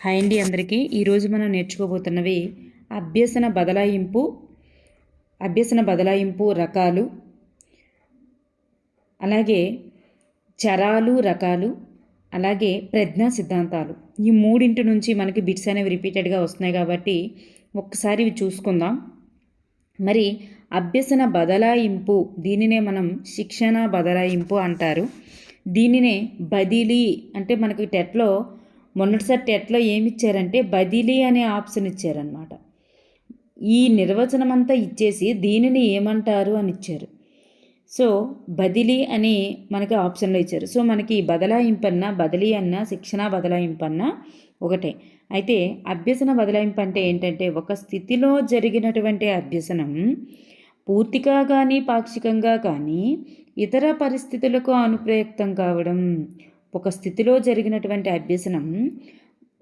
Hi అండి అందరికీ. ఈరోజు మనం నేర్చుకోబోతున్నవి అభ్యసన బదలాయింపు రకాలు, అలాగే చరాలు రకాలు, అలాగే ప్రజ్ఞా సిద్ధాంతాలు. ఈ మూడింటి నుంచి మనకి బిట్స్ అనేవి రిపీటెడ్గా వస్తున్నాయి కాబట్టి ఒక్కసారి ఇవి చూసుకుందాం. మరి అభ్యసన బదలాయింపు, దీనినే మనం శిక్షణ బదలాయింపు అంటారు. దీనినే బదిలీ అంటే మనకి టెట్లో మొన్నటిసారి టెట్లో ఏమి ఇచ్చారంటే బదిలీ అనే ఆప్షన్ ఇచ్చారనమాట. ఈ నిర్వచనం అంతా ఇచ్చేసి దీనిని ఏమంటారు అని ఇచ్చారు. సో బదిలీ అని మనకి ఆప్షన్లో ఇచ్చారు. సో మనకి బదలాయింపు అన్నా బదిలీ అన్నా శిక్షణ బదలాయింపు అన్నా ఒకటే. అయితే అభ్యసన బదలాయింపు అంటే ఏంటంటే ఒక స్థితిలో జరిగినటువంటి అభ్యసనం పూర్తిగా కానీ పాక్షికంగా కానీ ఇతర పరిస్థితులకు అనుప్రయుక్తం కావడం. ఒక స్థితిలో జరిగినటువంటి అభ్యసనం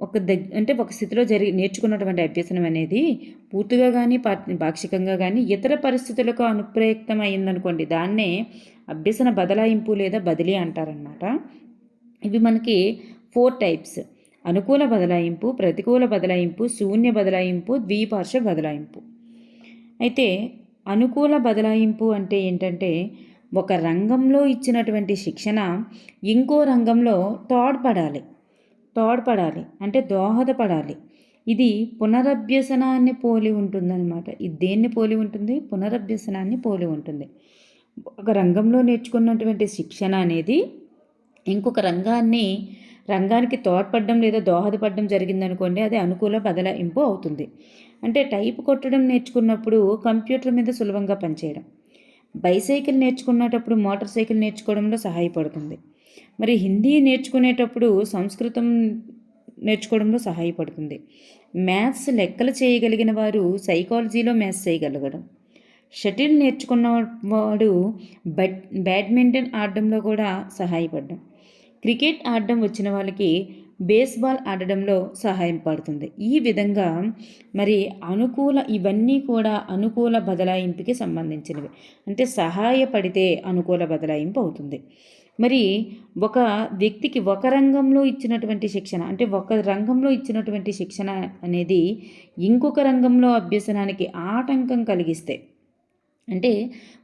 ఒక స్థితిలో నేర్చుకున్నటువంటి అభ్యసనం అనేది పూర్తిగా కానీ పాక్షికంగా కానీ ఇతర పరిస్థితులకు అనుప్రయుక్తం అయిందనుకోండి, దాన్నే అభ్యసన బదలాయింపు లేదా బదిలీ అంటారనమాట. ఇవి మనకి 4 టైప్స్: అనుకూల బదలాయింపు, ప్రతికూల బదలాయింపు, శూన్య బదలాయింపు, ద్విపార్శ్వ బదలాయింపు. అయితే అనుకూల బదలాయింపు అంటే ఏంటంటే ఒక రంగంలో ఇచ్చినటువంటి శిక్షణ ఇంకో రంగంలో తోడ్పడాలి అంటే దోహదపడాలి. ఇది పునరభ్యసనాన్ని పోలి ఉంటుందన్నమాట. ఇది దేన్ని పోలి ఉంటుంది? పునరభ్యసనాన్ని పోలి ఉంటుంది. ఒక రంగంలో నేర్చుకున్నటువంటి శిక్షణ అనేది ఇంకొక రంగానికి తోడ్పడడం లేదా దోహదపడడం జరిగిందనుకోండి, అది అనుకూల బదలాయింపు అవుతుంది. అంటే టైప్ కొట్టడం నేర్చుకున్నప్పుడు కంప్యూటర్ మీద సులభంగా పనిచేయడం, బైసైకిల్ నేర్చుకునేటప్పుడు మోటార్ సైకిల్ నేర్చుకోవడంలో సహాయపడుతుంది. మరి హిందీ నేర్చుకునేటప్పుడు సంస్కృతం నేర్చుకోవడంలో సహాయపడుతుంది. మ్యాథ్స్ లెక్కలు చేయగలిగిన వారు సైకాలజీలో మ్యాథ్స్ చేయగలగడం, షటిల్ నేర్చుకున్నవాడు బ్యాడ్మింటన్ ఆడడంలో కూడా సహాయపడడం, క్రికెట్ ఆడడం వచ్చిన వాళ్ళకి బేస్బాల్ ఆడడంలో సహాయం పడుతుంది. ఈ విధంగా మరి ఇవన్నీ కూడా అనుకూల బదలాయింపుకి సంబంధించినవి. అంటే సహాయపడితే అనుకూల బదలాయింపు అవుతుంది. మరి ఒక వ్యక్తికి ఒక రంగంలో ఇచ్చినటువంటి శిక్షణ అంటే ఒక రంగంలో ఇచ్చినటువంటి శిక్షణ అనేది ఇంకొక రంగంలో అభ్యసనానికి ఆటంకం కలిగిస్తే, అంటే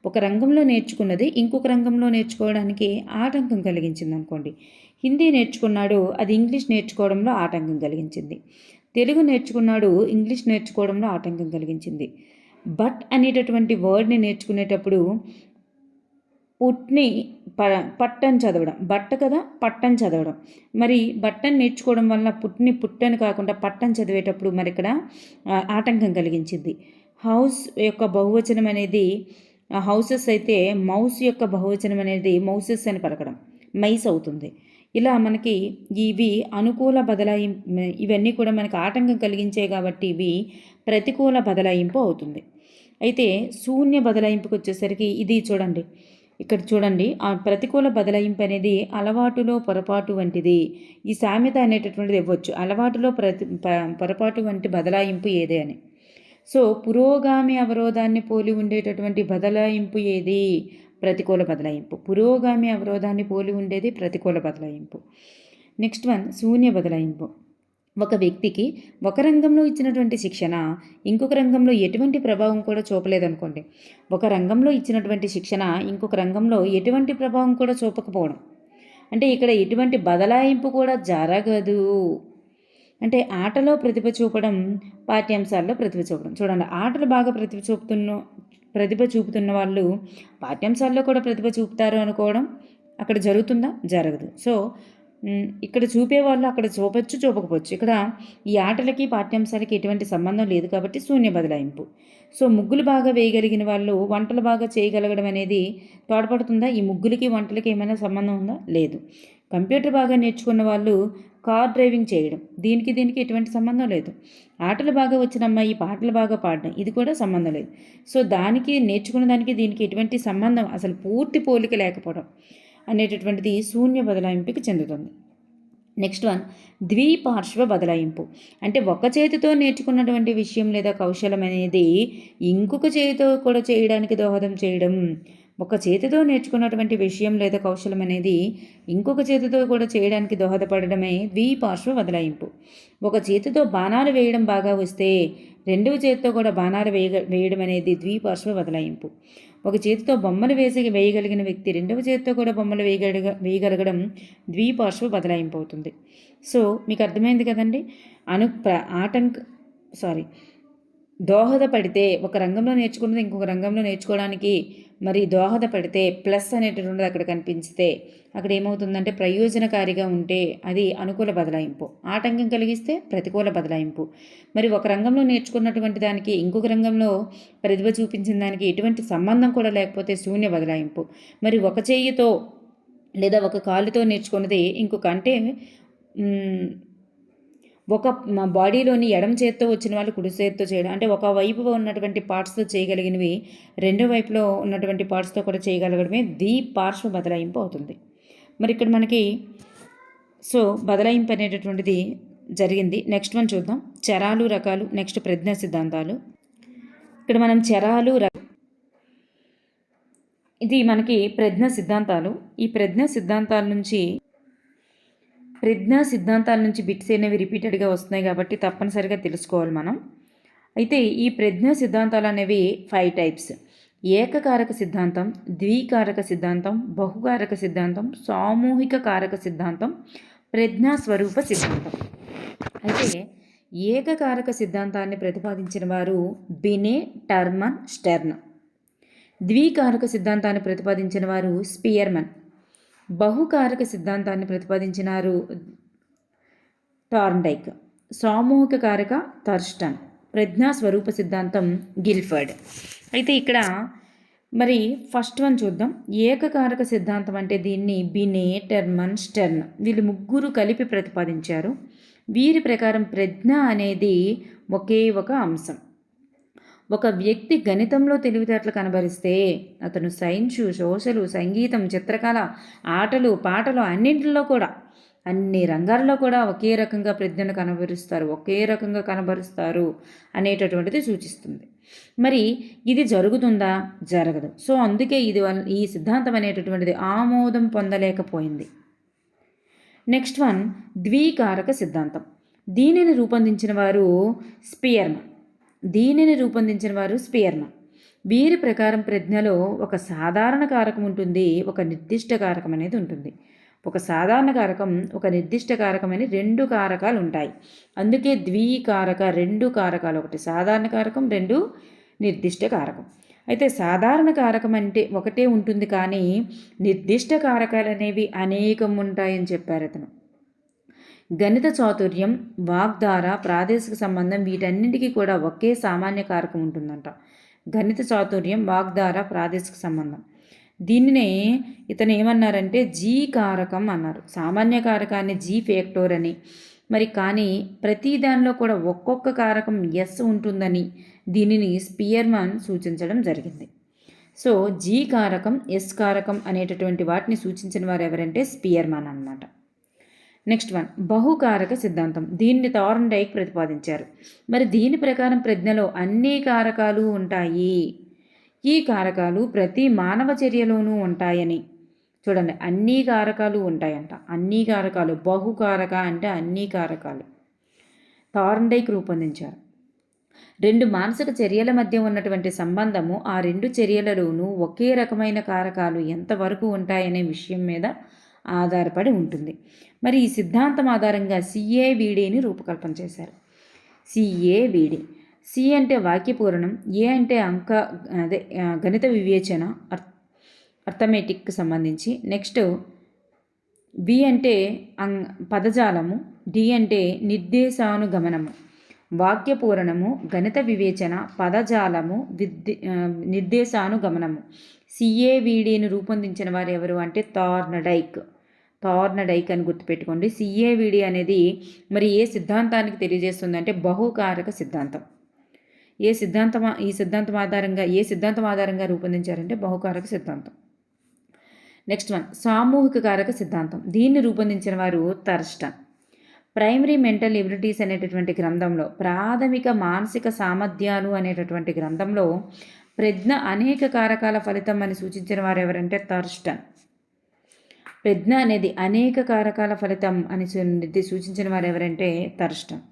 ఒక రంగంలో నేర్చుకున్నది ఇంకొక రంగంలో నేర్చుకోవడానికి ఆటంకం కలిగించింది అనుకోండి. హిందీ నేర్చుకున్నాడు, అది ఇంగ్లీష్ నేర్చుకోవడంలో ఆటంకం కలిగించింది. తెలుగు నేర్చుకున్నాడు, ఇంగ్లీష్ నేర్చుకోవడంలో ఆటంకం కలిగించింది. బట్ అనేటటువంటి వర్డ్ని నేర్చుకునేటప్పుడు పట్టని చదవడం, బట్ట కదా పట్టని చదవడం. మరి బట్టని నేర్చుకోవడం వల్ల పుట్టని కాకుండా పట్టని చదివేటప్పుడు మరి ఇక్కడ ఆటంకం కలిగించింది. హౌస్ యొక్క బహువచనం అనేది హౌసెస్ అయితే మౌస్ యొక్క బహువచనం అనేది మౌసెస్ అని పలకడం మైస్ అవుతుంది. ఇలా మనకి ఇవి అనుకూల బదలాయింపు, ఇవన్నీ కూడా మనకి ఆటంకం కలిగించాయి కాబట్టి ఇవి ప్రతికూల బదలాయింపు అవుతుంది. అయితే శూన్య బదలాయింపుకి వచ్చేసరికి ఇది చూడండి, ఇక్కడ చూడండి, ఆ ప్రతికూల బదలాయింపు అనేది అలవాటులో పొరపాటు వంటిది. ఈ సామెత అనేటటువంటిది ఇవ్వచ్చు, అలవాటులో పొరపాటు వంటి బదలాయింపు ఏదే అని. సో పురోగామి అవరోధాన్ని పోలి ఉండేటటువంటి బదలాయింపు ఏది? ప్రతికూల బదలాయింపు. పురోగామి అవరోధాన్ని పోలి ఉండేది ప్రతికూల బదలాయింపు. నెక్స్ట్ వన్ శూన్య బదలాయింపు. ఒక వ్యక్తికి ఒక రంగంలో ఇచ్చినటువంటి శిక్షణ ఇంకొక రంగంలో ఎటువంటి ప్రభావం కూడా చూపలేదనుకోండి. ఒక రంగంలో ఇచ్చినటువంటి శిక్షణ ఇంకొక రంగంలో ఎటువంటి ప్రభావం కూడా చూపకపోవడం, అంటే ఇక్కడ ఎటువంటి బదలాయింపు కూడా జరగదు. అంటే ఆటలో ప్రతిభ చూపడం, పాఠ్యాంశాల్లో ప్రతిభ చూపడం. చూడండి, ఆటలు బాగా ప్రతిభ చూపుతున్న వాళ్ళు పాఠ్యాంశాల్లో కూడా ప్రతిభ చూపుతారు అనుకోవడం అక్కడ జరుగుతుందా? జరగదు. సో ఇక్కడ చూపేవాళ్ళు అక్కడ చూపకపోవచ్చు. ఇక్కడ ఈ ఆటలకి పాఠ్యాంశాలకి ఎటువంటి సంబంధం లేదు కాబట్టి శూన్య బదలాయింపు. సో ముగ్గులు బాగా వేయగలిగిన వాళ్ళు వంటలు బాగా చేయగలగడం అనేది తోడ్పడుతుందా? ఈ ముగ్గులకి వంటలకి ఏమైనా సంబంధం ఉందా? లేదు. కంప్యూటర్ బాగా నేర్చుకున్న వాళ్ళు కార్ డ్రైవింగ్ చేయడం, దీనికి ఎటువంటి సంబంధం లేదు. ఆటలు బాగా వచ్చిన అమ్మాయి పాటలు బాగా పాడడం, ఇది కూడా సంబంధం లేదు. సో నేర్చుకున్న దానికి దీనికి ఎటువంటి సంబంధం, అసలు పూర్తి పోలిక లేకపోవడం అనేటటువంటిది శూన్య బదలాయింపుకి చెందుతుంది. నెక్స్ట్ వన్ ద్విపార్శ్వ బదలాయింపు. అంటే ఒక చేతితో నేర్చుకున్నటువంటి విషయం లేదా కౌశలం అనేది ఇంకొక చేతితో కూడా చేయడానికి దోహదం చేయడం. ఒక చేతితో నేర్చుకున్నటువంటి విషయం లేదా కౌశలం అనేది ఇంకొక చేతితో కూడా చేయడానికి దోహదపడడమే ద్విపార్శ్వ బదలాయింపు. ఒక చేతితో బాణాలు వేయడం బాగా వస్తే రెండవ చేతితో కూడా బాణాలు వేయడం అనేది ద్విపార్శ్వ బదలాయింపు. ఒక చేతితో బొమ్మలు వేయగలిగిన వ్యక్తి రెండవ చేతితో కూడా బొమ్మలు వేయగలగడం ద్విపార్శ్వ బదలాయింపు అవుతుంది. సో మీకు అర్థమైంది కదండి. దోహదపడితే ఒక రంగంలో నేర్చుకున్నది ఇంకొక రంగంలో నేర్చుకోవడానికి మరి దోహదపడితే ప్లస్ అనేటటువంటిది అక్కడ కనిపించితే అక్కడ ఏమవుతుందంటే ప్రయోజనకారిగా ఉంటే అది అనుకూల బదలాయింపు, ఆటంకం కలిగిస్తే ప్రతికూల బదలాయింపు. మరి ఒక రంగంలో నేర్చుకున్నటువంటి దానికి ఇంకొక రంగంలో ప్రతిభ చూపించిన దానికి ఎటువంటి సంబంధం కూడా లేకపోతే శూన్య బదలాయింపు. మరి ఒక చేయితో లేదా ఒక కాలుతో నేర్చుకున్నది ఇంకొక అంటే ఒక బాడీలోని ఎడమ చేత్తో వచ్చిన వాళ్ళు కుడి చేత్తో చేయడం, అంటే ఒక వైపు ఉన్నటువంటి పార్ట్స్తో చేయగలిగినవి రెండో వైపులో ఉన్నటువంటి పార్ట్స్తో కూడా చేయగలగడమే ద్విపార్శ్వ బదలాయింపు అవుతుంది. మరి ఇక్కడ మనకి బదలాయింపు అనేటటువంటిది జరిగింది. నెక్స్ట్ వన్ చూద్దాం, చరాలు రకాలు. నెక్స్ట్ ప్రజ్ఞా సిద్ధాంతాలు. ఇక్కడ మనం చరాలు ఇది మనకి ప్రజ్ఞా సిద్ధాంతాలు. ఈ ప్రజ్ఞా సిద్ధాంతాల నుంచి బిట్స్ అనేవి రిపీటెడ్గా వస్తున్నాయి కాబట్టి తప్పనిసరిగా తెలుసుకోవాలి మనం. అయితే ఈ ప్రజ్ఞా సిద్ధాంతాలు అనేవి 5 టైప్స్: ఏకకారక సిద్ధాంతం, ద్వికారక సిద్ధాంతం, బహుకారక సిద్ధాంతం, సామూహిక కారక సిద్ధాంతం, ప్రజ్ఞా స్వరూప సిద్ధాంతం. అయితే ఏకకారక సిద్ధాంతాన్ని ప్రతిపాదించిన వారు బినే, టర్మన్, స్టెర్న్. ద్వికారక సిద్ధాంతాన్ని ప్రతిపాదించిన వారు స్పియర్మన్. బహుకారక సిద్ధాంతాన్ని ప్రతిపాదించినారు థార్న్డైక్. సామూహిక కారక థర్స్టన్. ప్రజ్ఞా స్వరూప సిద్ధాంతం గిల్ఫర్డ్. అయితే ఇక్కడ మరి ఫస్ట్ వన్ చూద్దాం. ఏకకారక సిద్ధాంతం అంటే దీన్ని బినే, టర్మన్, స్టెర్న్ వీళ్ళు ముగ్గురు కలిపి ప్రతిపాదించారు. వీరి ప్రకారం ప్రజ్ఞ అనేది ఒకే ఒక అంశం. ఒక వ్యక్తి గణితంలో తెలివితేటలు కనబరిస్తే అతను సైన్సు, సోషలు, సంగీతం, చిత్రకళ, ఆటలు, పాటలు అన్నింటిలో కూడా అన్ని రంగాల్లో కూడా ఒకే రకంగా ప్రజ్ఞను ఒకే రకంగా కనబరుస్తారు అనేటటువంటిది సూచిస్తుంది. మరి ఇది జరుగుతుందా? జరగదు. సో అందుకే ఈ సిద్ధాంతం అనేటటువంటిది ఆమోదం పొందలేకపోయింది. నెక్స్ట్ వన్ ద్వికారక సిద్ధాంతం. దీనిని రూపొందించిన వారు స్పియర్మన్. వీరి ప్రకారం ప్రజ్ఞలో ఒక సాధారణ కారకం ఉంటుంది, ఒక నిర్దిష్ట కారకం అనేది ఉంటుంది. ఒక సాధారణ కారకం, ఒక నిర్దిష్ట కారకం అని 2 కారకాలు ఉంటాయి. అందుకే ద్వికారక, 2 కారకాలు, ఒకటి సాధారణ కారకం, 2 నిర్దిష్ట కారకం. అయితే సాధారణ కారకం అంటే ఒకటే ఉంటుంది, కానీ నిర్దిష్ట కారకాలు అనేవి అనేకం ఉంటాయని చెప్పారు అతను. గణిత చాతుర్యం, వాగ్ధార, ప్రాదేశిక సంబంధం వీటన్నింటికీ కూడా ఒకే సామాన్య కారకం ఉంటుందంట. గణిత చాతుర్యం, వాగ్ధార, ప్రాదేశిక సంబంధం. దీనినే ఇతను ఏమన్నారంటే జీ కారకం అన్నారు. సామాన్య కారకాన్ని జీ ఫ్యాక్టర్ అని, మరి కానీ ప్రతి దానిలో కూడా ఒక్కొక్క కారకం ఎస్ ఉంటుందని దీనిని స్పియర్మన్ సూచించడం జరిగింది. సో జీ కారకం, ఎస్ కారకం అనేటటువంటి వాటిని సూచించిన వారు ఎవరంటే స్పియర్మన్ అన్నమాట. నెక్స్ట్ వన్ బహుకారక సిద్ధాంతం. దీన్ని థార్న్డైక్ ప్రతిపాదించారు. మరి దీని ప్రకారం ప్రజ్ఞలో అన్ని కారకాలు ఉంటాయి. ఈ కారకాలు ప్రతి మానవ చర్యలోనూ ఉంటాయని. చూడండి, అన్ని కారకాలు ఉంటాయంట. అన్ని కారకాలు, బహుకారక అంటే అన్ని కారకాలు. థార్న్డైక్ రూపొందించారు. 2 మానసిక చర్యల మధ్య ఉన్నటువంటి సంబంధము ఆ 2 చర్యలలోనూ ఒకే రకమైన కారకాలు ఎంతవరకు ఉంటాయనే విషయం మీద ఆధారపడి ఉంటుంది. మరి ఈ సిద్ధాంతం ఆధారంగా CAVDని రూపకల్పన చేశారు. CAVD. సి అంటే వాక్యపూరణం, ఏ అంటే గణిత వివేచన, అర్థమెటిక్కి సంబంధించి. నెక్స్ట్ వి అంటే పదజాలము, డి అంటే నిర్దేశానుగమనము. వాక్యపూరణము, గణిత వివేచన, పదజాలము, నిర్దేశానుగమనము. CAVDని రూపొందించిన వారు ఎవరు అంటే థార్న్డైక్ అని గుర్తుపెట్టుకోండి. CAVD అనేది మరి ఏ సిద్ధాంతానికి తెలియజేస్తుంది అంటే బహుకారక సిద్ధాంతం. ఈ సిద్ధాంతం ఆధారంగా రూపొందించారంటే బహుకారక సిద్ధాంతం. నెక్స్ట్ వన్ సామూహిక కారక సిద్ధాంతం. దీన్ని రూపొందించిన వారు థర్స్టన్. ప్రైమరీ మెంటల్ ఎబిలిటీస్ అనేటటువంటి గ్రంథంలో, ప్రాథమిక మానసిక సామర్థ్యాలు అనేటటువంటి గ్రంథంలో ప్రజ్ఞ అనేక కారకాల ఫలితం అని సూచించిన వారు ఎవరంటే థర్స్టన్. ప్రజ్ఞ అనేది అనేక కారకాల ఫలితం అని సూచించిన వారు ఎవరంటే థర్స్టన్.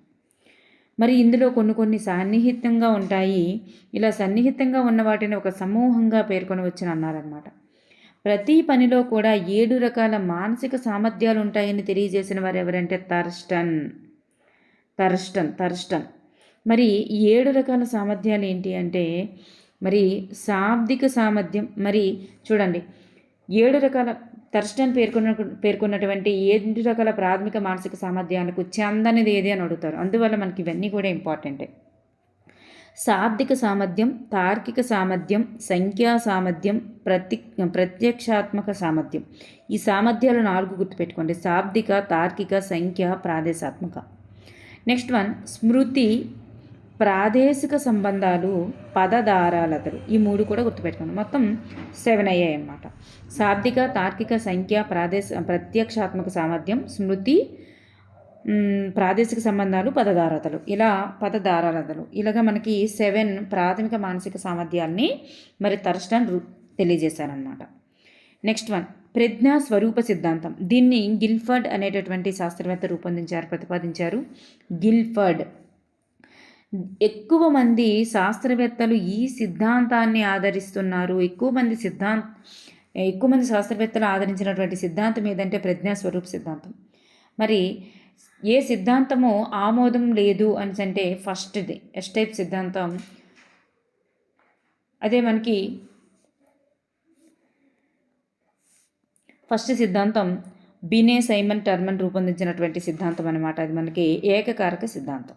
మరి ఇందులో కొన్ని సన్నిహితంగా ఉంటాయి. ఇలా సన్నిహితంగా ఉన్న వాటిని ఒక సమూహంగా పేర్కొనవచ్చని అన్నారన్నమాట. ప్రతి పనిలో కూడా 7 రకాల మానసిక సామర్థ్యాలు ఉంటాయని తెలియజేసిన వారు ఎవరంటే థర్స్టన్. మరి ఈ 7 రకాల సామర్థ్యాలు ఏంటి అంటే మరి శాబ్దిక సామర్థ్యం. మరి చూడండి 7 రకాల థర్స్టన్ పేర్కొన్నటువంటి 7 రకాల ప్రాథమిక మానసిక సామర్థ్యాలకు చెందనిది ఏది అని అడుగుతారు. అందువల్ల మనకి ఇవన్నీ కూడా ఇంపార్టెంటే. శాబ్దిక సామర్థ్యం, తార్కిక సామర్థ్యం, సంఖ్యా సామర్థ్యం, ప్రత్యక్షాత్మక సామర్థ్యం. ఈ సామర్థ్యాలు 4 గుర్తుపెట్టుకోండి: శాబ్దిక, తార్కిక, సంఖ్య, ప్రాదేశాత్మక. నెక్స్ట్ వన్ స్మృతి, ప్రాదేశిక సంబంధాలు, పదధారాలతలు. ఈ 3 కూడా గుర్తుపెట్టుకోండి. మొత్తం 7 అయ్యాయి అన్నమాట. శాబ్దిక, తార్కిక, సంఖ్య, ప్రత్యక్షాత్మక సామర్థ్యం, స్మృతి, ప్రాదేశిక సంబంధాలు, పదధారాలతలు. ఇలాగా మనకి 7 ప్రాథమిక మానసిక సామర్థ్యాల్ని మరి థర్స్టన్ తెలియజేశారనమాట. నెక్స్ట్ వన్ ప్రజ్ఞా స్వరూప సిద్ధాంతం. దీన్ని గిల్ఫర్డ్ అనేటటువంటి శాస్త్రవేత్త ప్రతిపాదించారు. గిల్ఫర్డ్. ఎక్కువ మంది శాస్త్రవేత్తలు ఈ సిద్ధాంతాన్ని ఆదరిస్తున్నారు. ఎక్కువ మంది శాస్త్రవేత్తలు ఆదరించినటువంటి సిద్ధాంతం ఏదంటే ప్రజ్ఞా స్వరూప సిద్ధాంతం. మరి ఏ సిద్ధాంతము ఆమోదం లేదు అని అంటే ఫస్ట్ది ఎస్ టైప్ సిద్ధాంతం. అదే మనకి ఫస్ట్ సిద్ధాంతం బినే సైమన్ టర్మన్ రూపొందించినటువంటి సిద్ధాంతం అనమాట. అది మనకి ఏకకారక సిద్ధాంతం.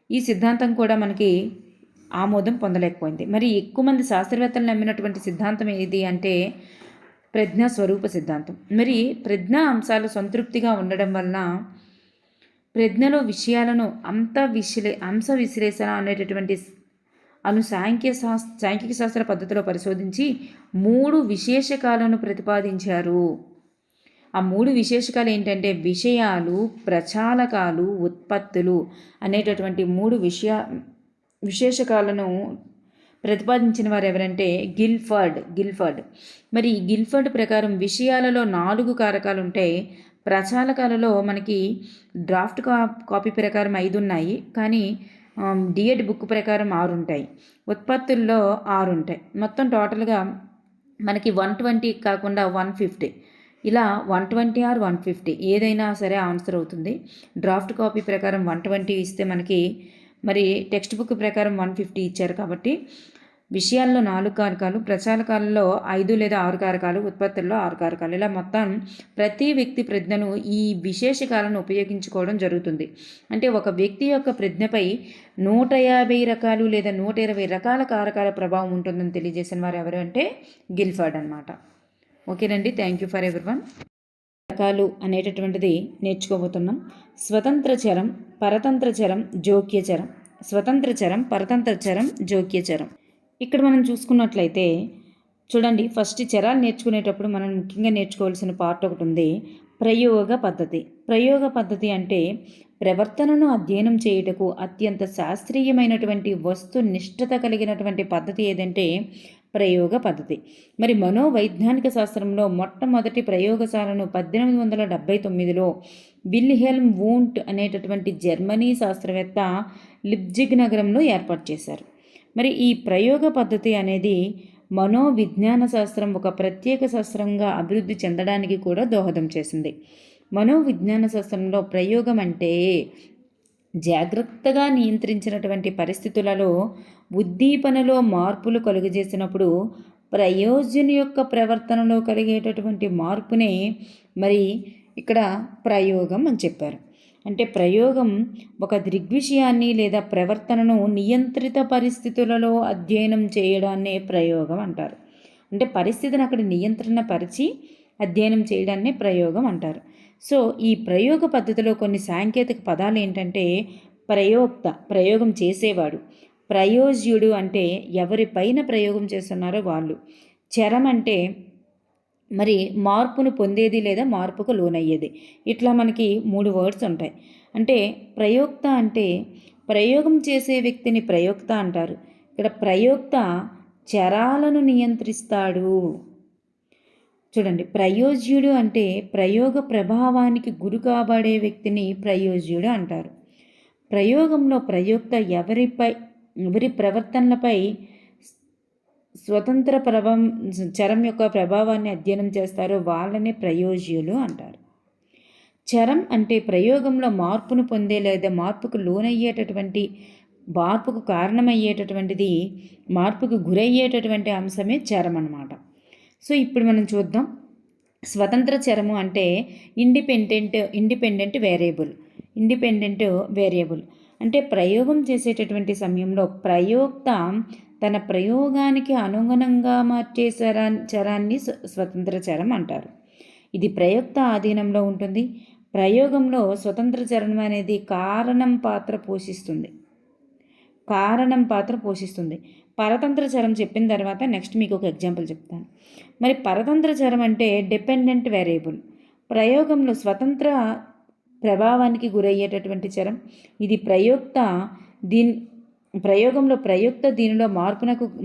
ఈ సిద్ధాంతం కూడా మనకి ఆమోదం పొందలేకపోయింది. మరి ఎక్కువ మంది శాస్త్రవేత్తలు నమ్మినటువంటి సిద్ధాంతం ఏది అంటే ప్రజ్ఞా స్వరూప సిద్ధాంతం. మరి ప్రజ్ఞా అంశాలు సంతృప్తిగా ఉండడం వలన ప్రజ్ఞలో విషయాలను అంశ విశ్లేషణ అనేటటువంటి సాంఖ్యిక శాస్త్ర పద్ధతిలో పరిశోధించి 3 విశేషకాలను ప్రతిపాదించారు. ఆ 3 విశేషకాలు ఏంటంటే విషయాలు, ప్రచాలకాలు, ఉత్పత్తులు అనేటటువంటి 3 విశేషకాలను ప్రతిపాదించిన వారు ఎవరంటే గిల్ఫర్డ్. మరి గిల్ఫర్డ్ ప్రకారం విషయాలలో 4 కారకాలు ఉంటాయి. ప్రచాలకాలలో మనకి డ్రాఫ్ట్ కాపీ ప్రకారం 5 ఉన్నాయి, కానీ డిఎడ్ బుక్ ప్రకారం 6 ఉంటాయి. ఉత్పత్తుల్లో 6 ఉంటాయి. మొత్తం టోటల్గా మనకి 120 కాకుండా 150. ఇలా 120 ఆర్ 150 ఏదైనా సరే ఆన్సర్ అవుతుంది. డ్రాఫ్ట్ కాపీ ప్రకారం 120 ఇస్తే మనకి మరి టెక్స్ట్ బుక్ ప్రకారం 150 ఇచ్చారు. కాబట్టి విషయాల్లో 4 కారకాలు, ప్రచాలకాలలో 5 లేదా 6 కారకాలు, ఉత్పత్తుల్లో 6 కారకాలు. ఇలా మొత్తం ప్రతి వ్యక్తి ప్రజ్ఞను ఈ విశేషకాలను ఉపయోగించుకోవడం జరుగుతుంది. అంటే ఒక వ్యక్తి యొక్క ప్రజ్ఞపై 150 రకాలు లేదా 120 రకాల కారకాల ప్రభావం ఉంటుందని తెలియజేసిన వారు ఎవరు అంటే గిల్ఫర్డ్ అనమాట. ఓకేనండి, థ్యాంక్ యూ ఫర్ ఎవ్రీవన్. రకాలు అనేటటువంటిది నేర్చుకోబోతున్నాం. స్వతంత్ర చరం, పరతంత్ర చరం, జోక్యచరం. స్వతంత్ర చరం, పరతంత్ర చరం, జోక్యచరం. ఇక్కడ మనం చూసుకున్నట్లయితే చూడండి, ఫస్ట్ చరాలు నేర్చుకునేటప్పుడు మనం ముఖ్యంగా నేర్చుకోవాల్సిన పార్ట్ ఒకటి ఉంది, ప్రయోగ పద్ధతి. ప్రయోగ పద్ధతి అంటే ప్రవర్తనను అధ్యయనం చేయుటకు అత్యంత శాస్త్రీయమైనటువంటి వస్తునిష్ఠత కలిగినటువంటి పద్ధతి ఏదంటే ప్రయోగ పద్ధతి. మరి మనోవైజ్ఞానిక శాస్త్రంలో మొట్టమొదటి ప్రయోగశాలను 1879లో విల్హెల్మ్ వూంట్ అనేటటువంటి జర్మనీ శాస్త్రవేత్త లిప్జిగ్ నగరంలో ఏర్పాటు చేశారు. మరి ఈ ప్రయోగ పద్ధతి అనేది మనోవిజ్ఞాన శాస్త్రం ఒక ప్రత్యేక శాస్త్రంగా అభివృద్ధి చెందడానికి కూడా దోహదం చేసింది. మనోవిజ్ఞాన శాస్త్రంలో ప్రయోగం అంటే జాగ్రత్తగా నియంత్రించినటువంటి పరిస్థితులలో ఉద్దీపనలో మార్పులు కలుగజేసినప్పుడు ప్రయోజన యొక్క ప్రవర్తనలో కలిగేటటువంటి మార్పునే మరి ఇక్కడ ప్రయోగం అని చెప్పారు. అంటే ప్రయోగం ఒక దృగ్విషయాన్ని లేదా ప్రవర్తనను నియంత్రిత పరిస్థితులలో అధ్యయనం చేయడాన్నే ప్రయోగం అంటారు. అంటే పరిస్థితిని అక్కడ నియంత్రణ పరిచి అధ్యయనం చేయడాన్నే ప్రయోగం అంటారు. సో ఈ ప్రయోగ పద్ధతిలో కొన్ని సాంకేతిక పదాలు ఏంటంటే ప్రయోక్త, ప్రయోగం చేసేవాడు. ప్రయోజ్యుడు అంటే ఎవరిపైన ప్రయోగం చేస్తున్నారో వాళ్ళు. చరం అంటే మరి మార్పును పొందేది లేదా మార్పుకు లోనయ్యేది. ఇట్లా మనకి 3 వర్డ్స్ ఉంటాయి. అంటే ప్రయోక్త అంటే ప్రయోగం చేసే వ్యక్తిని ప్రయోక్త అంటారు. ఇక్కడ ప్రయోక్త చరాలను నియంత్రిస్తాడు. చూడండి, ప్రయోజ్యుడు అంటే ప్రయోగ ప్రభావానికి గురి కాబడే వ్యక్తిని ప్రయోజ్యుడు అంటారు. ప్రయోగంలో ప్రయోక్త ఎవరి ప్రవర్తనలపై స్వతంత్ర చరం యొక్క ప్రభావాన్ని అధ్యయనం చేస్తారో వాళ్ళని ప్రయోజ్యులు అంటారు. చరం అంటే ప్రయోగంలో మార్పును పొందే లేదా మార్పుకు లోనయ్యేటటువంటి, మార్పుకు కారణమయ్యేటటువంటిది, మార్పుకు గురయ్యేటటువంటి అంశమే చరం అన్నమాట. సో ఇప్పుడు మనం చూద్దాం. స్వతంత్ర చరము అంటే ఇండిపెండెంట్ వేరియబుల్ అంటే ప్రయోగం చేసేటటువంటి సమయంలో ప్రయోక్త తన ప్రయోగానికి అనుగుణంగా మార్చే చరాన్ని స్వతంత్ర చరం అంటారు. ఇది ప్రయోక్త ఆధీనంలో ఉంటుంది. ప్రయోగంలో స్వతంత్ర చరం అనేది కారణం పాత్ర పోషిస్తుంది. పరతంత్ర చరం చెప్పిన తర్వాత నెక్స్ట్ మీకు ఒక ఎగ్జాంపుల్ చెప్తాను. మరి పరతంత్ర చరం అంటే డిపెండెంట్ వేరియబుల్, ప్రయోగంలో స్వతంత్ర ప్రభావానికి గురయ్యేటటువంటి చరం. ఇది ప్రయోగంలో ప్రయోక్త దీనిలో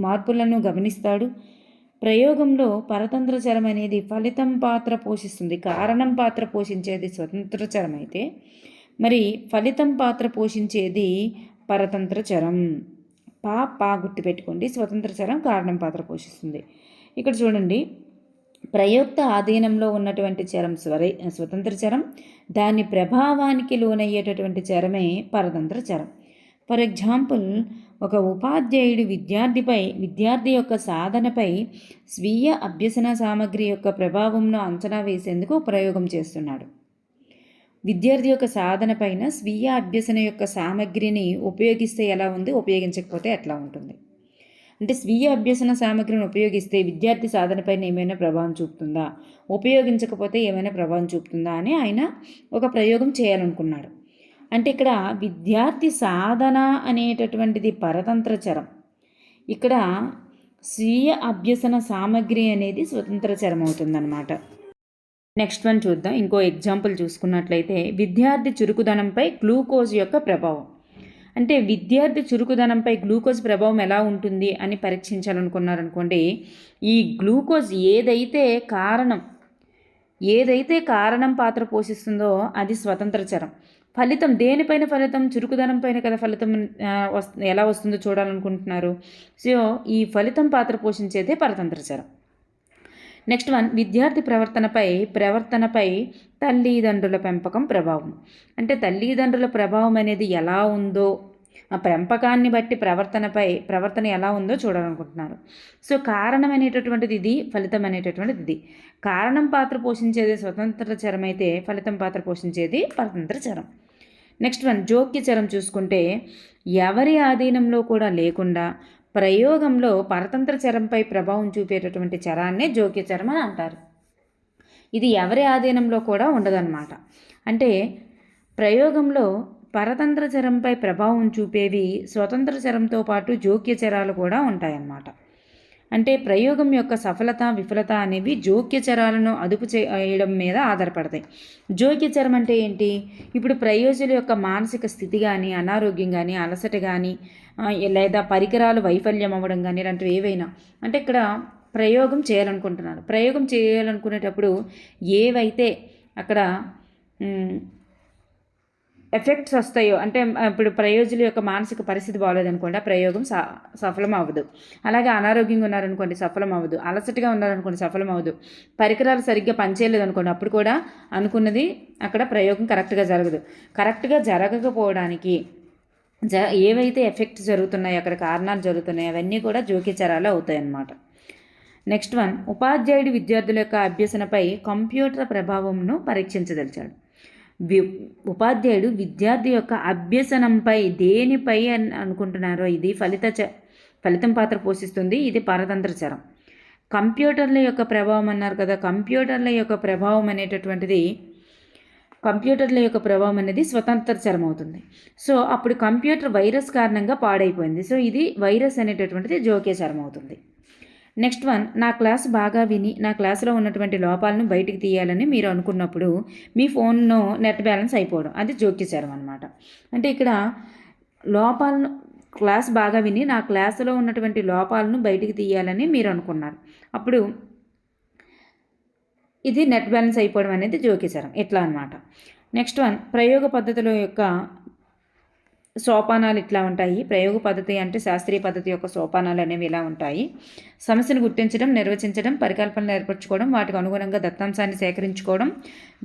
మార్పులను గమనిస్తాడు. ప్రయోగంలో పరతంత్ర చరం అనేది ఫలితం పాత్ర పోషిస్తుంది. కారణం పాత్ర పోషించేది స్వతంత్ర చరం అయితే, మరి ఫలితం పాత్ర పోషించేది పరతంత్ర చరం. పా గుర్తుపెట్టుకోండి. స్వతంత్ర చరం కారణం పాత్ర పోషిస్తుంది. ఇక్కడ చూడండి, ప్రయోక్త ఆధీనంలో ఉన్నటువంటి చరం స్వతంత్ర చరం, దాని ప్రభావానికి లోనయ్యేటటువంటి చరమే పరతంత్ర చరం. ఫర్ ఎగ్జాంపుల్, ఒక ఉపాధ్యాయుడు విద్యార్థి యొక్క సాధనపై స్వీయ అభ్యసన సామగ్రి యొక్క ప్రభావంను అంచనా వేసేందుకు ప్రయోగం చేస్తున్నాడు. విద్యార్థి యొక్క సాధన పైన స్వీయ అభ్యసన యొక్క సామగ్రిని ఉపయోగిస్తే ఎలా ఉంది, ఉపయోగించకపోతే ఎట్లా ఉంటుంది. అంటే స్వీయ అభ్యసన సామగ్రిని ఉపయోగిస్తే విద్యార్థి సాధనపైన ఏమైనా ప్రభావం చూపుతుందా, ఉపయోగించకపోతే ఏమైనా ప్రభావం చూపుతుందా అని ఆయన ఒక ప్రయోగం చేయాలనుకున్నాడు. అంటే ఇక్కడ విద్యార్థి సాధన అనేటటువంటిది పరతంత్ర చరం, ఇక్కడ స్వీయ అభ్యసన సామగ్రి అనేది స్వతంత్ర చరం అవుతుందన్నమాట. నెక్స్ట్ వన్ చూద్దాం. ఇంకో ఎగ్జాంపుల్ చూసుకున్నట్లయితే, విద్యార్థి చురుకుదనంపై గ్లూకోజ్ యొక్క ప్రభావం. అంటే విద్యార్థి చురుకుదనంపై గ్లూకోజ్ ప్రభావం ఎలా ఉంటుంది అని పరీక్షించాలనుకున్నారనుకోండి, ఈ గ్లూకోజ్ ఏదైతే కారణం పాత్ర పోషిస్తుందో అది స్వతంత్ర చరం. ఫలితం దేనిపైన? ఫలితం చురుకుదనం పైన కదా ఫలితం ఎలా వస్తుందో చూడాలనుకుంటున్నారు. సో ఈ ఫలితం పాత్ర పోషించేదే పరతంత్ర చరం. నెక్స్ట్ వన్, విద్యార్థి ప్రవర్తనపై తల్లిదండ్రుల పెంపకం ప్రభావం. అంటే తల్లిదండ్రుల ప్రభావం అనేది ఎలా ఉందో, ఆ పెంపకాన్ని బట్టి ప్రవర్తన ఎలా ఉందో చూడాలనుకుంటున్నారు. సో కారణం అనేటటువంటిది ఇది, ఫలితం అనేటటువంటిది ఇది. కారణం పాత్ర పోషించేది స్వతంత్ర చరం అయితే ఫలితం పాత్ర పోషించేది పరతంత్ర చరం. నెక్స్ట్ వన్, జోక్య చరం చూసుకుంటే, ఎవరి ఆధీనంలో కూడా లేకుండా ప్రయోగంలో పరతంత్ర చరంపై ప్రభావం చూపేటటువంటి చరాన్నే జోక్య చరం అని అంటారు. ఇది ఎవరి ఆధీనంలో కూడా ఉండదన్నమాట. అంటే ప్రయోగంలో పరతంత్ర చరంపై ప్రభావం చూపేవి స్వతంత్ర చరంతో పాటు జోక్య చరాలు కూడా ఉంటాయన్నమాట. అంటే ప్రయోగం యొక్క సఫలత విఫలత అనేవి జోక్య చరాలను అదుపు చేయడం మీద ఆధారపడతాయి. జోక్య చరం అంటే ఏంటి? ఇప్పుడు ప్రయోజుల యొక్క మానసిక స్థితి కానీ, అనారోగ్యం కానీ, అలసట కానీ, లేదా పరికరాలు వైఫల్యం అవ్వడం కానీ, ఇలాంటివి ఏవైనా, అంటే ఇక్కడ ప్రయోగం చేయాలనుకునేటప్పుడు ఏవైతే అక్కడ ఎఫెక్ట్స్ వస్తాయో, అంటే ఇప్పుడు ప్రయోజుల యొక్క మానసిక పరిస్థితి బాగోలేదనుకోండి, ఆ ప్రయోగం సఫలం అవ్వదు. అలాగే అనారోగ్యంగా ఉన్నారనుకోండి, సఫలం అవ్వదు. అలసటగా ఉన్నారనుకోండి, సఫలం అవ్వదు. పరికరాలు సరిగ్గా పనిచేయలేదు అనుకోండి, అప్పుడు కూడా అనుకున్నది అక్కడ ప్రయోగం కరెక్ట్గా జరగదు. కరెక్ట్గా జరగకపోవడానికి ఏవైతే ఎఫెక్ట్స్ జరుగుతున్నాయో, అక్కడ కారణాలు జరుగుతున్నాయో, అవన్నీ కూడా జోక్యచరాలు అవుతాయి అన్నమాట. నెక్స్ట్ వన్, ఉపాధ్యాయుడు విద్యార్థుల యొక్క అభ్యసనపై కంప్యూటర్ ప్రభావంను పరీక్షించదలిచాడు. ఉపాధ్యాయుడు విద్యార్థి యొక్క అభ్యసనంపై దేనిపై అని అనుకుంటున్నారో ఇది ఫలితం పాత్ర పోషిస్తుంది. ఇది పరతంత్ర చరం. కంప్యూటర్ల యొక్క ప్రభావం అన్నారు కదా, కంప్యూటర్ల యొక్క ప్రభావం అనేది స్వతంత్ర చరం అవుతుంది. సో అప్పుడు కంప్యూటర్ వైరస్ కారణంగా పాడైపోయింది. సో ఇది వైరస్ అనేటటువంటిది జోక్య చరం అవుతుంది. నెక్స్ట్ వన్, నా క్లాస్ బాగా విని నా క్లాసులో ఉన్నటువంటి లోపాలను బయటికి తీయాలని మీరు అనుకున్నప్పుడు మీ ఫోన్లో నెట్ బ్యాలెన్స్ అయిపోవడం, అది జోక్యచరం అనమాట. అంటే ఇక్కడ క్లాస్ బాగా విని నా క్లాసులో ఉన్నటువంటి లోపాలను బయటికి తీయాలని మీరు అనుకున్నారు. అప్పుడు ఇది నెట్ బ్యాలెన్స్ అయిపోవడం అనేది జోకేశారం ఇట్లా అనమాట. నెక్స్ట్ వన్, ప్రయోగ పద్ధతుల యొక్క సోపానాలు ఇట్లా ఉంటాయి. ప్రయోగ పద్ధతి అంటే శాస్త్రీయ పద్ధతి యొక్క సోపానాలు అనేవి ఇలా ఉంటాయి. సమస్యను గుర్తించడం, నిర్వచించడం, పరికల్పనలు ఏర్పరచుకోవడం, వాటికి అనుగుణంగా దత్తాంశాన్ని సేకరించుకోవడం,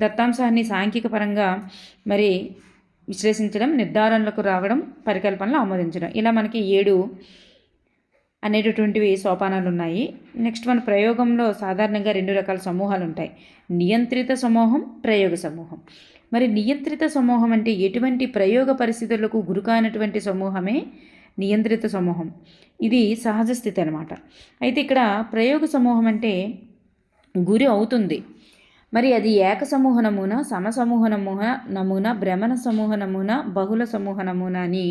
దత్తాంశాన్ని సాంఖ్యిక పరంగా మరి విశ్లేషించడం, నిర్ధారణలకు రావడం, పరికల్పనలు ఆమోదించడం, ఇలా మనకి 7 అనేటటువంటివి సోపానాలు ఉన్నాయి. నెక్స్ట్ మన ప్రయోగంలో సాధారణంగా 2 రకాల సమూహాలు ఉంటాయి. నియంత్రిత సమూహం, ప్రయోగ సమూహం. మరి నియంత్రిత సమూహం అంటే ఎటువంటి ప్రయోగ పరిస్థితులకు గురికానటువంటి సమూహమే నియంత్రిత సమూహం. ఇది సహజ స్థితి అనమాట. అయితే ఇక్కడ ప్రయోగ సమూహం అంటే గురి అవుతుంది. మరి అది ఏక సమూహ నమూనా, సమసమూహ నమూనా, భ్రమణ సమూహ నమూనా, బహుళ సమూహ నమూనా అని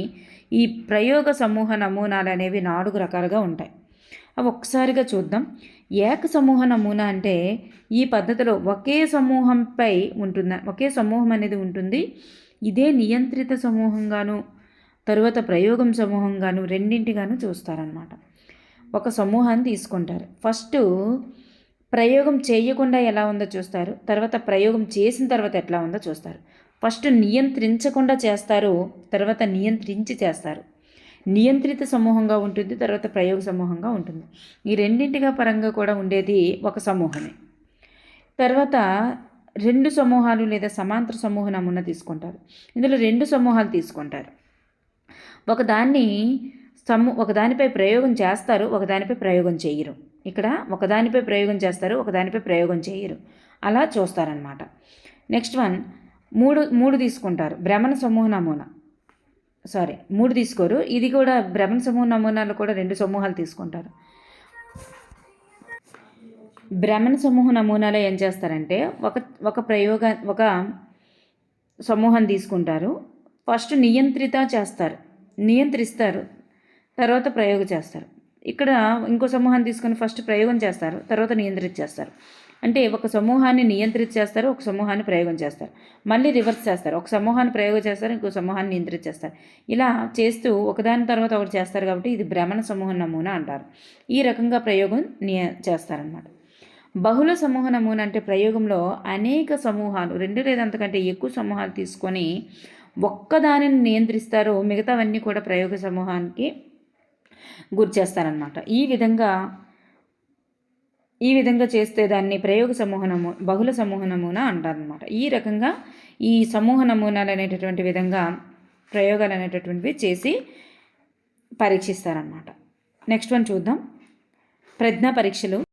ఈ ప్రయోగ సమూహ నమూనాలు అనేవి 4 రకాలుగా ఉంటాయి. అవి ఒక్కసారిగా చూద్దాం. ఏక సమూహ నమూనా అంటే ఈ పద్ధతిలో ఒకే సమూహంపై ఒకే సమూహం అనేది ఉంటుంది. ఇదే నియంత్రిత సమూహంగాను తరువాత ప్రయోగం సమూహంగాను రెండింటిగాను చూస్తారనమాట. ఒక సమూహాన్ని తీసుకుంటారు. ఫస్ట్ ప్రయోగం చేయకుండా ఎలా ఉందో చూస్తారు, తర్వాత ప్రయోగం చేసిన తర్వాత ఎట్లా ఉందో చూస్తారు. ఫస్ట్ నియంత్రించకుండా చేస్తారు, తర్వాత నియంత్రించి చేస్తారు. నియంత్రిత సమూహంగా ఉంటుంది, తర్వాత ప్రయోగ సమూహంగా ఉంటుంది. ఈ రెండింటిగా పరంగా కూడా ఉండేది ఒక సమూహమే. తర్వాత 2 సమూహాలు లేదా సమాంతర సమూహ నమూనా తీసుకుంటారు. ఇందులో 2 సమూహాలు తీసుకుంటారు. ఒకదానిపై ప్రయోగం చేస్తారు, ఒకదానిపై ప్రయోగం చేయరు. ఇక్కడ ఒకదానిపై ప్రయోగం చేస్తారు, ఒకదానిపై ప్రయోగం చేయరు. అలా చూస్తారనమాట. నెక్స్ట్ వన్, మూడు తీసుకుంటారు. భ్రమణ సమూహ నమూనా 3 తీసుకోరు. ఇది కూడా భ్రమణ సమూహ నమూనాలు కూడా 2 సమూహాలు తీసుకుంటారు. భ్రమణ సమూహ నమూనాలో ఏం చేస్తారంటే ఒక సమూహం తీసుకుంటారు. ఫస్ట్ నియంత్రిస్తారు, తర్వాత ప్రయోగం చేస్తారు. ఇక్కడ ఇంకో సమూహాన్ని తీసుకొని ఫస్ట్ ప్రయోగం చేస్తారు, తర్వాత నియంత్రిత చేస్తారు. అంటే ఒక సమూహాన్ని నియంత్రిత చేస్తారు, ఒక సమూహాన్ని ప్రయోగం చేస్తారు, మళ్ళీ రివర్స్ చేస్తారు. ఒక సమూహాన్ని ప్రయోగం చేస్తారు, ఇంకో సమూహాన్ని నియంత్రిత చేస్తారు. ఇలా చేస్తూ ఒకదాని తర్వాత ఒకటి చేస్తారు కాబట్టి ఇది భ్రమణ సమూహ నమూనా అంటారు. ఈ రకంగా ప్రయోగం చేస్తారన్నమాట. బహుళ సమూహ నమూనా అంటే ప్రయోగంలో అనేక సమూహాలు, 2 లేదా అంతకంటే ఎక్కువ సమూహాలు తీసుకొని ఒక్కదానిని నియంత్రిస్తారు, మిగతావన్నీ కూడా ప్రయోగ సమూహానికి గురి చేస్తారనమాట. ఈ విధంగా చేస్తే దాన్ని బహుళ సమూహ నమూనా అంటారనమాట. ఈ రకంగా ఈ సమూహ నమూనాలు అనేటటువంటి విధంగా ప్రయోగాలు అనేటటువంటివి చేసి పరీక్షిస్తారనమాట. నెక్స్ట్ వన్ చూద్దాం. ప్రజ్ఞా పరీక్షలు.